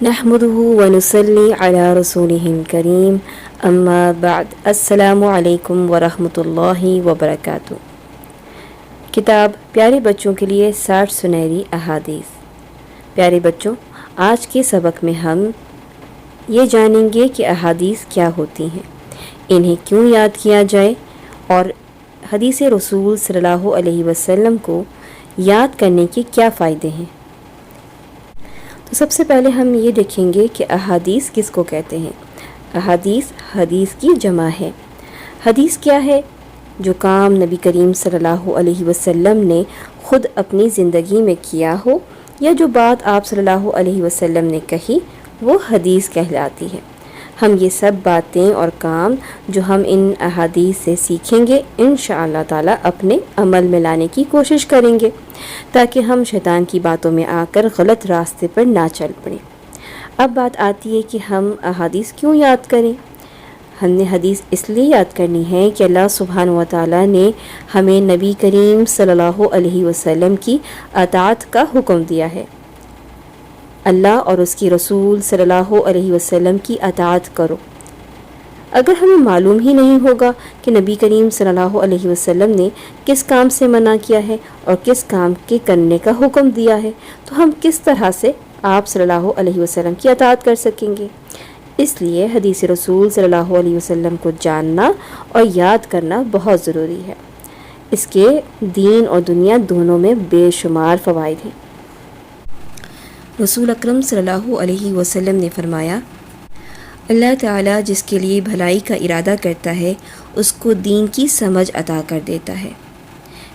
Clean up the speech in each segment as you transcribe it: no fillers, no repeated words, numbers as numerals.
نحمده ونصلي على رسوله الكريم اما بعد السلام علیکم ورحمۃ اللہ وبرکاتہ۔ کتاب پیارے بچوں کے لیے 60 سنہری احادیث۔ پیارے بچوں، آج کے سبق میں ہم یہ جانیں گے کہ احادیث کیا ہوتی ہیں، انہیں کیوں یاد کیا جائے اور حدیث رسول صلی اللہ علیہ وسلم کو یاد کرنے کے کیا فائدے ہیں۔ تو سب سے پہلے ہم یہ دیکھیں گے کہ احادیث کس کو کہتے ہیں۔ حدیث کی جمع ہے۔ حدیث کیا ہے؟ جو کام نبی کریم صلی اللہ علیہ وسلم نے خود اپنی زندگی میں کیا ہو یا جو بات آپ صلی اللہ علیہ وسلم نے کہی، وہ حدیث کہلاتی ہے۔ ہم یہ سب باتیں اور کام جو ہم ان احادیث سے سیکھیں گے انشاءاللہ تعالی اپنے عمل میں لانے کی کوشش کریں گے، تاکہ ہم شیطان کی باتوں میں آ کر غلط راستے پر نہ چل پڑیں۔ اب بات آتی ہے کہ ہم احادیث کیوں یاد کریں۔ ہم نے حدیث اس لیے یاد کرنی ہے کہ اللہ سبحانہ و تعالیٰ نے ہمیں نبی کریم صلی اللہ علیہ وسلم کی اطاعت کا حکم دیا ہے۔ اللہ اور اس کی رسول صلی اللہ علیہ وسلم کی اطاعت کرو۔ اگر ہمیں معلوم ہی نہیں ہوگا کہ نبی کریم صلی اللہ علیہ وسلم نے کس کام سے منع کیا ہے اور کس کام کے کرنے کا حکم دیا ہے، تو ہم کس طرح سے آپ صلی اللہ علیہ وسلم کی اطاعت کر سکیں گے۔ اس لیے حدیث رسول صلی اللہ علیہ وسلم کو جاننا اور یاد کرنا بہت ضروری ہے۔ اس کے دین اور دنیا دونوں میں بے شمار فوائد ہیں۔ رسول اکرم صلی اللہ علیہ وسلم نے فرمایا، اللہ تعالیٰ جس کے لیے بھلائی کا ارادہ کرتا ہے اس کو دین کی سمجھ عطا کر دیتا ہے۔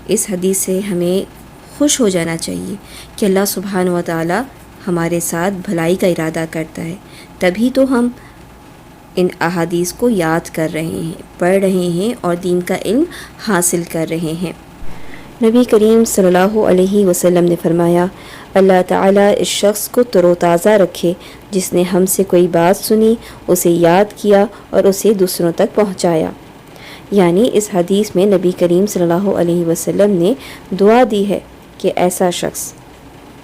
اس حدیث سے ہمیں خوش ہو جانا چاہیے کہ اللہ سبحانہ و تعالیٰ ہمارے ساتھ بھلائی کا ارادہ کرتا ہے، تبھی تو ہم ان احادیث کو یاد کر رہے ہیں، پڑھ رہے ہیں اور دین کا علم حاصل کر رہے ہیں۔ نبی کریم صلی اللہ علیہ وسلم نے فرمایا، اللہ تعالیٰ اس شخص کو تر و تازہ رکھے جس نے ہم سے کوئی بات سنی، اسے یاد کیا اور اسے دوسروں تک پہنچایا۔ یعنی اس حدیث میں نبی کریم صلی اللہ علیہ وسلم نے دعا دی ہے کہ ایسا شخص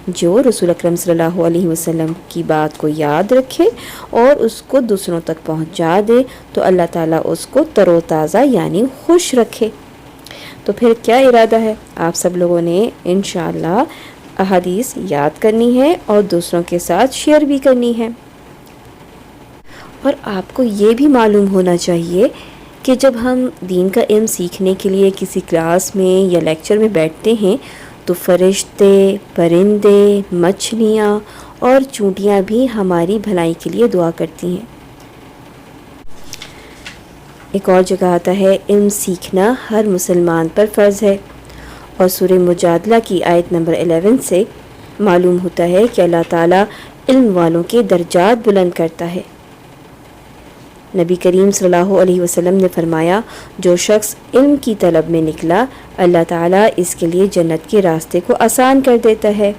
جو رسول اکرم صلی اللہ علیہ وسلم کی بات کو یاد رکھے اور اس کو دوسروں تک پہنچا دے تو اللہ تعالیٰ اس کو تر و تازہ یعنی خوش رکھے۔ تو پھر کیا ارادہ ہے؟ آپ سب لوگوں نے انشاءاللہ احادیث یاد کرنی ہے اور دوسروں کے ساتھ شیئر بھی کرنی ہے۔ اور آپ کو یہ بھی معلوم ہونا چاہیے کہ جب ہم دین کا علم سیکھنے کے لیے کسی کلاس میں یا لیکچر میں بیٹھتے ہیں تو فرشتے، پرندے، مچھلیاں اور چونٹیاں بھی ہماری بھلائی کے لیے دعا کرتی ہیں۔ ایک اور جگہ آتا ہے، علم سیکھنا ہر مسلمان پر فرض ہے، اور سورہ مجادلہ کی آیت نمبر 11 سے معلوم ہوتا ہے کہ اللہ تعالیٰ علم والوں کے درجات بلند کرتا ہے۔ نبی کریم صلی اللہ علیہ وسلم نے فرمایا، جو شخص علم کی طلب میں نکلا اللہ تعالیٰ اس کے لیے جنت کے راستے کو آسان کر دیتا ہے۔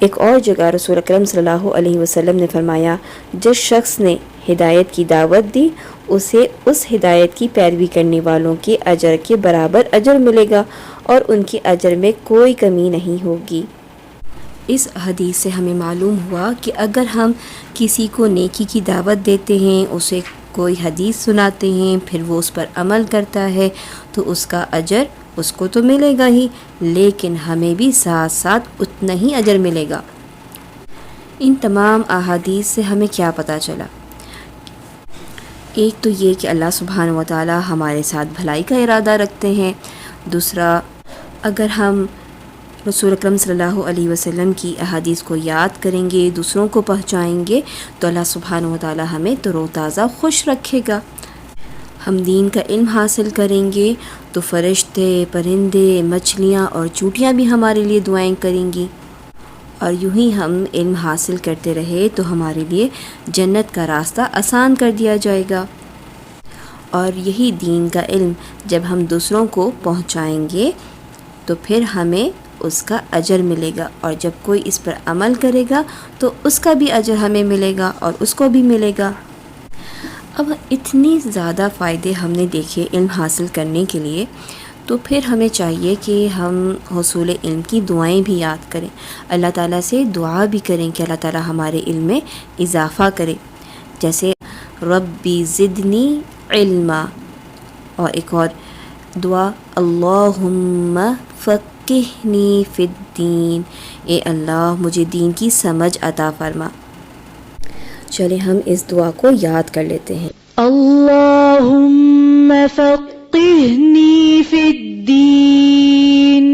ایک اور جگہ رسول اکرم صلی اللہ علیہ وسلم نے فرمایا، جس شخص نے ہدایت کی دعوت دی اسے اس ہدایت کی پیروی کرنے والوں کے اجر کے برابر اجر ملے گا اور ان کے اجر میں کوئی کمی نہیں ہوگی۔ اس حدیث سے ہمیں معلوم ہوا کہ اگر ہم کسی کو نیکی کی دعوت دیتے ہیں، اسے کوئی حدیث سناتے ہیں، پھر وہ اس پر عمل کرتا ہے تو اس کا اجر اس کو تو ملے گا ہی، لیکن ہمیں بھی ساتھ ساتھ اتنا ہی اجر ملے گا۔ ان تمام احادیث سے ہمیں کیا پتہ چلا؟ ایک تو یہ کہ اللہ سبحانہ و تعالیٰ ہمارے ساتھ بھلائی کا ارادہ رکھتے ہیں۔ دوسرا، اگر ہم رسول اکرم صلی اللہ علیہ وسلم کی احادیث کو یاد کریں گے، دوسروں کو پہنچائیں گے تو اللہ سبحانہ و تعالیٰ ہمیں تر و تازہ خوش رکھے گا۔ ہم دین کا علم حاصل کریں گے تو فرشتے، پرندے، مچھلیاں اور چونٹیاں بھی ہمارے لیے دعائیں کریں گی، اور یوں ہی ہم علم حاصل کرتے رہے تو ہمارے لیے جنت کا راستہ آسان کر دیا جائے گا۔ اور یہی دین کا علم جب ہم دوسروں کو پہنچائیں گے تو پھر ہمیں اس کا اجر ملے گا، اور جب کوئی اس پر عمل کرے گا تو اس کا بھی اجر ہمیں ملے گا اور اس کو بھی ملے گا۔ اب اتنی زیادہ فائدے ہم نے دیکھے علم حاصل کرنے کے لیے، تو پھر ہمیں چاہیے کہ ہم حصول علم کی دعائیں بھی یاد کریں، اللہ تعالیٰ سے دعا بھی کریں کہ اللہ تعالیٰ ہمارے علم میں اضافہ کرے، جیسے ربی زدنی علما، اور ایک اور دعا اللہم فقہنی فی الدین، اے اللہ مجھے دین کی سمجھ عطا فرما۔ چلیں ہم اس دعا کو یاد کر لیتے ہیں۔ اللہم فقہنی فی الدین،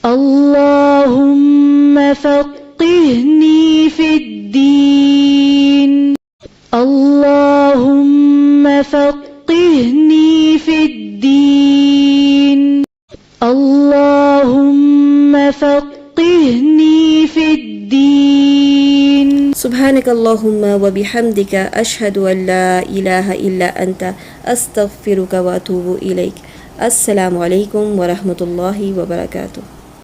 اللہم فقہنی فی الدین، اللہم فقہنی فی الدین، اللہم فقہنی فی الدین۔ سبحانک اللہم و بحمدک اشہد ان لا الہ الا انت استغفرک و اتوب الیک۔ السلام علیکم ورحمۃ اللہ وبرکاتہ۔